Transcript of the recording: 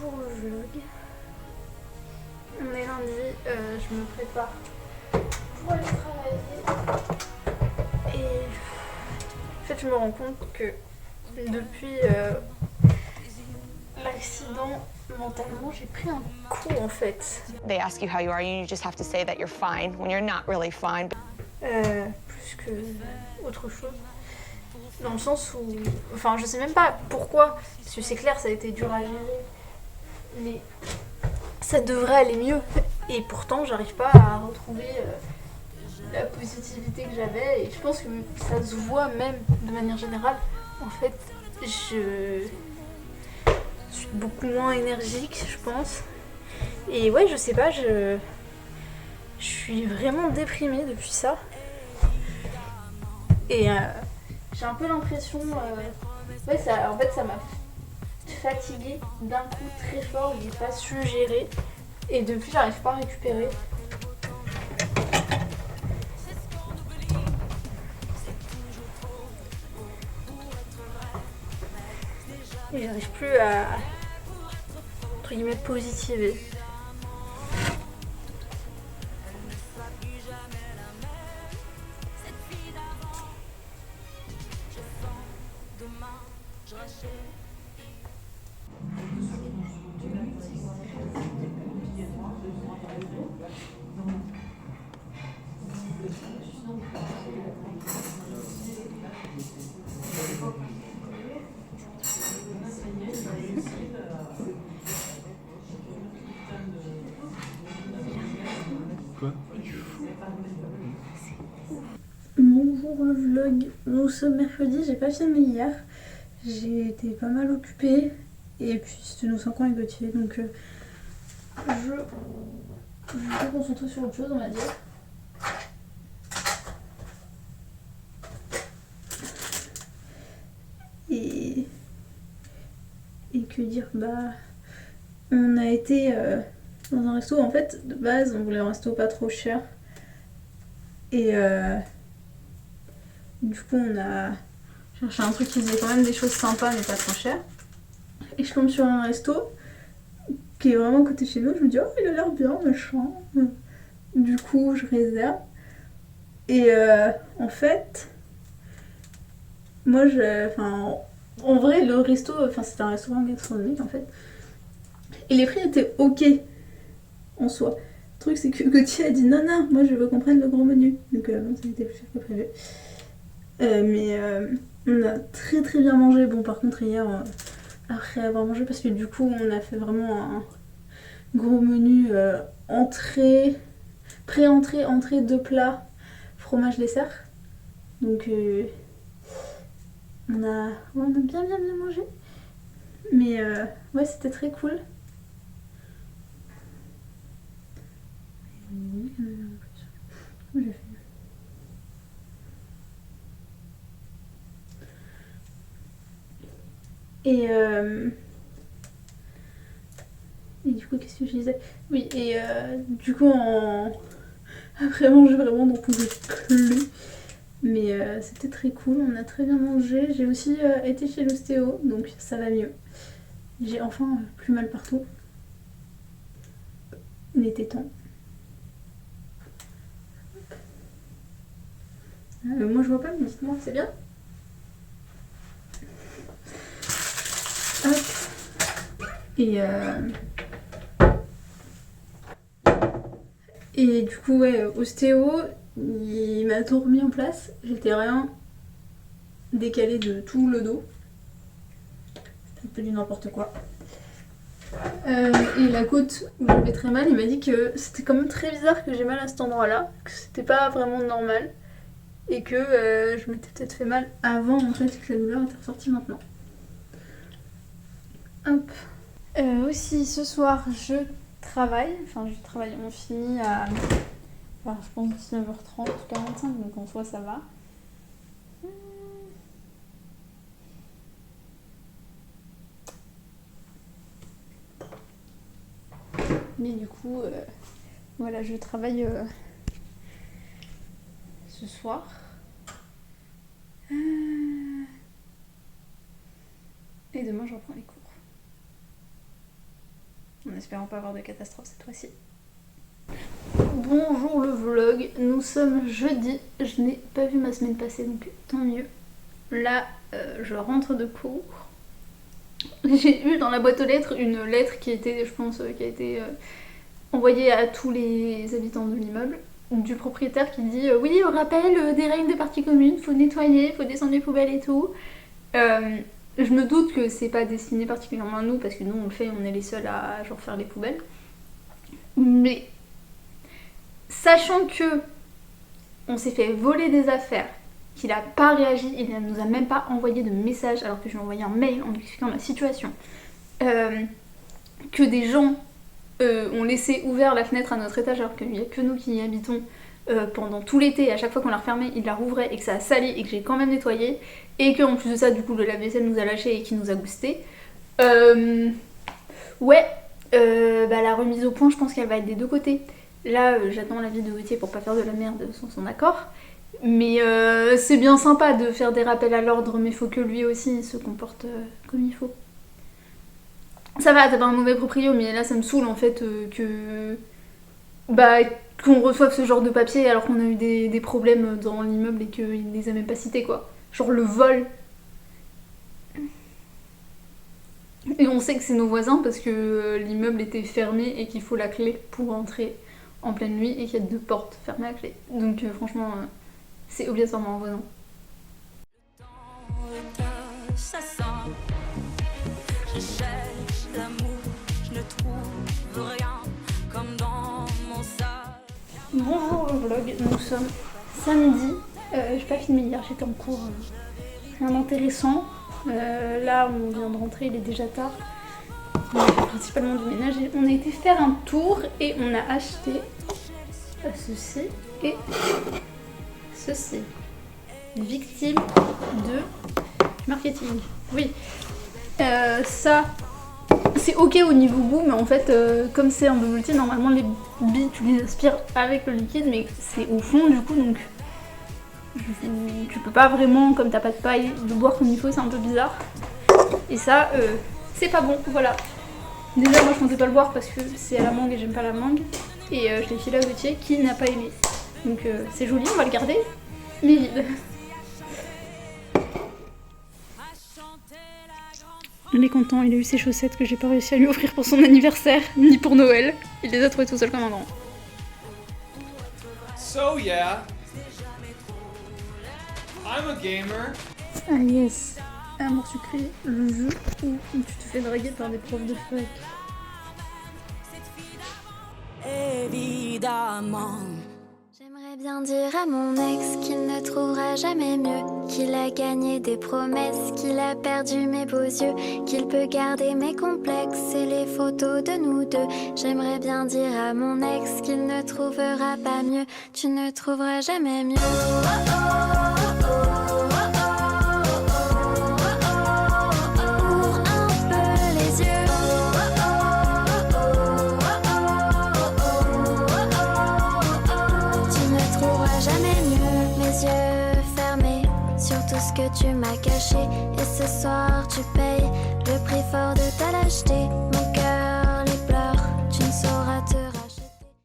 Bonjour le vlog. On est lundi, je me prépare pour aller travailler. Et en fait je me rends compte que depuis l'accident, mentalement j'ai pris un coup en fait. They ask you how you are, and you just have to say that you're fine when you're not really fine. Plus que autre chose. Dans le sens où... Enfin je sais même pas pourquoi, parce que c'est clair ça a été dur à gérer. Mais ça devrait aller mieux. Et pourtant j'arrive pas à retrouver la positivité que j'avais. Et je pense que ça se voit même de manière générale. En fait, je suis beaucoup moins énergique, je pense. Et ouais, je sais pas, je suis vraiment déprimée depuis ça. Et j'ai un peu l'impression... ouais, ça, en fait, ça m'a fatiguée d'un coup très fort. J'ai pas su gérer. Et depuis, j'arrive pas à récupérer. Et j'arrive plus à, entre guillemets, positiver. Quoi? Bonjour le vlog, nous sommes mercredi, j'ai pas filmé hier, j'ai été pas mal occupée et puis c'était nos 5 ans avec Gauthier donc je vais me concentrer sur autre chose on va dire. Et que dire, bah on a été dans un resto, en fait de base on voulait un resto pas trop cher et du coup on a cherché un truc qui faisait quand même des choses sympas mais pas trop cher. Et je tombe sur un resto qui est vraiment à côté de chez nous, je me dis oh il a l'air bien machin. Du coup je réserve. Et en fait, moi en vrai le resto, c'était un restaurant gastronomique en fait. Et les prix étaient ok en soi. Le truc c'est que Gauthier a dit non non, moi je veux qu'on prenne le grand menu. Donc bon ça a été plus cher que prévu. Mais on a très très bien mangé. Bon par contre hier, après avoir mangé, parce que du coup on a fait vraiment un gros menu entrée, pré-entrée, entrée, deux plats, fromage, dessert. Donc on a bien mangé. Mais ouais c'était très cool. J'ai fait. Et du coup, qu'est-ce que je disais? Oui, et du coup, après manger, vraiment, on n'en pouvait plus. Mais c'était très cool, on a très bien mangé. J'ai aussi été chez l'ostéo, donc ça va mieux. J'ai enfin plus mal partout. Il était temps. Moi, je vois pas, mais dites-moi, c'est bien? Hop. Et du coup, ouais, ostéo, il m'a tout remis en place. J'étais rien décalé de tout le dos. C'était un peu du n'importe quoi. Et la côte où j'avais très mal, il m'a dit que c'était quand même très bizarre que j'ai mal à cet endroit-là, que c'était pas vraiment normal et que je m'étais peut-être fait mal avant en fait, que la douleur était ressortie maintenant. Hop. Aussi ce soir je travaille, on finit à je pense 19h30, 45, donc en soi ça va. Mais du coup, voilà, je travaille ce soir. Et demain, je reprends les cours. espérant pas avoir de catastrophe cette fois-ci. Bonjour le vlog, nous sommes jeudi, je n'ai pas vu ma semaine passée donc tant mieux. Là je rentre de cours. J'ai eu dans la boîte aux lettres une lettre qui était, je pense, qui a été envoyée à tous les habitants de l'immeuble, du propriétaire qui dit oui, au rappel des règles des parties communes, faut nettoyer, faut descendre les poubelles et tout. Je me doute que c'est pas destiné particulièrement à nous parce que nous on le fait, on est les seuls à genre faire les poubelles. Mais sachant que on s'est fait voler des affaires, qu'il a pas réagi, il ne nous a même pas envoyé de message alors que je lui ai envoyé un mail en lui expliquant la situation, que des gens ont laissé ouvert la fenêtre à notre étage alors qu'il n'y a que nous qui y habitons pendant tout l'été, et à chaque fois qu'on la refermait il la rouvrait et que ça a sali et que j'ai quand même nettoyé, et qu'en plus de ça du coup le lave-vaisselle nous a lâché et qui nous a boosté. Ouais, la remise au point je pense qu'elle va être des deux côtés. Là j'attends l'avis de Gauthier pour pas faire de la merde sans son accord. Mais c'est bien sympa de faire des rappels à l'ordre, mais faut que lui aussi se comporte comme il faut. Ça va, t'as pas un mauvais proprio, mais là ça me saoule en fait qu'on reçoive ce genre de papier alors qu'on a eu des problèmes dans l'immeuble et qu'il les a même pas cités quoi. Genre le vol. Et on sait que c'est nos voisins parce que l'immeuble était fermé et qu'il faut la clé pour entrer en pleine nuit et qu'il y a 2 portes fermées à clé. Donc franchement, c'est obligatoirement un voisin. Je cherche l'amour, je ne trouve rien comme dans mon sac. Bonjour le vlog, nous sommes samedi. J'ai pas filmé hier, j'étais en cours. Rien d'intéressant. Là on vient de rentrer, il est déjà tard. On a fait principalement du ménage et on a été faire un tour et on a acheté ceci et ceci. Victime de marketing. Oui. Ça, c'est ok au niveau goût, mais en fait, comme c'est un bubble tea, normalement les billes tu les aspires avec le liquide, mais c'est au fond du coup, donc tu peux pas vraiment, comme t'as pas de paille, de boire comme il faut, c'est un peu bizarre. Et ça, c'est pas bon, voilà. Déjà, moi je comptais pas le boire parce que c'est à la mangue et j'aime pas la mangue. Et je l'ai filé à Gauthier qui n'a pas aimé. Donc c'est joli, on va le garder, mais vide. Il est content, il a eu ses chaussettes que j'ai pas réussi à lui offrir pour son anniversaire, ni pour Noël. Il les a trouvées tout seul comme un grand. So yeah, I'm a gamer. Ah yes, Amour sucré, le jeu où tu te fais draguer par des profs de fac. Évidemment. J'aimerais bien dire à mon ex qu'il ne trouvera jamais mieux, qu'il a gagné des promesses, qu'il a perdu mes beaux yeux, qu'il peut garder mes complexes et les photos de nous deux. J'aimerais bien dire à mon ex qu'il ne trouvera pas mieux, tu ne trouveras jamais mieux. Ce que tu m'as caché et ce soir tu payes le prix fort de ta lâcheté. Mon cœur